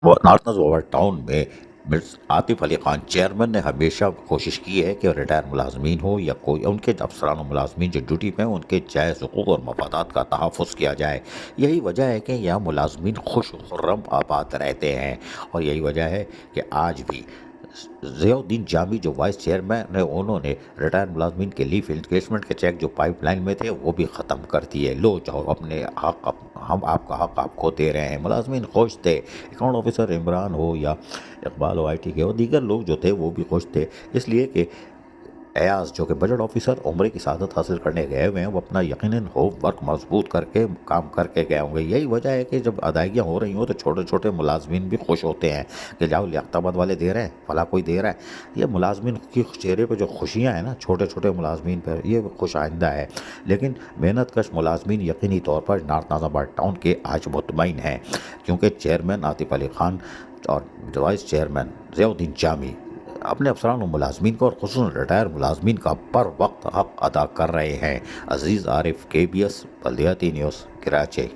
وہ north over town میں مرز Atif Ali Khan chairman نے ہمیشہ کوشش کی ہے کہ ریٹائر ملازمین ہو یا کوئی ان کے افسران و ملازمین جو ڈیوٹی پہ ہیں ان کے جائز حقوق اور مفادات کا تحفظ کیا جائے۔ یہی وجہ ہے کہ یہاں ملازمین خوش و خرم آباد رہتے ہیں، اور یہی وجہ ہے کہ آج بھی ضیاء الدین جامی جو وائس چیئرمین ہیں انہوں نے ریٹائر ملازمین کے لیف انکیشمنٹ کے چیک جو پائپ لائن میں تھے وہ بھی ختم کر دیے۔ لو جاؤ اپنے حق، ہم آپ کا حق آپ کو دے رہے ہیں۔ ملازمین خوش تھے، اکاؤنٹ آفیسر عمران ہو یا اقبال ہو آئی ٹی کے اور دیگر لوگ جو تھے وہ بھی خوش تھے، اس لیے کہ ایاز جو کہ بجٹ آفیسر عمرے کی سعادت حاصل کرنے گئے ہوئے ہیں وہ اپنا یقیناً ہوم ورک مضبوط کر کے کام کر کے گئے ہوں گے۔ یہی وجہ ہے کہ جب ادائیگیاں ہو رہی ہوں تو چھوٹے چھوٹے ملازمین بھی خوش ہوتے ہیں کہ جاؤ لیاقت آباد والے دے رہے ہیں، فلاں کوئی دے رہا ہے۔ یہ ملازمین کی چہرے پہ جو خوشیاں ہیں نا چھوٹے چھوٹے ملازمین پہ، یہ خوش آئندہ ہے۔ لیکن محنت کش ملازمین یقینی طور پر نارتھ نازم آباد ٹاؤن کے آج مطمئن ہیں، کیونکہ چیئرمین عاطف علی خان اور وائس چیئرمین ضیاء الدین جامی اپنے افسران و ملازمین کو اور خصوصاً ریٹائر ملازمین کا پر وقت حق ادا کر رہے ہیں۔ عزیز عارف، KBS بلدیاتی نیوز، کراچی۔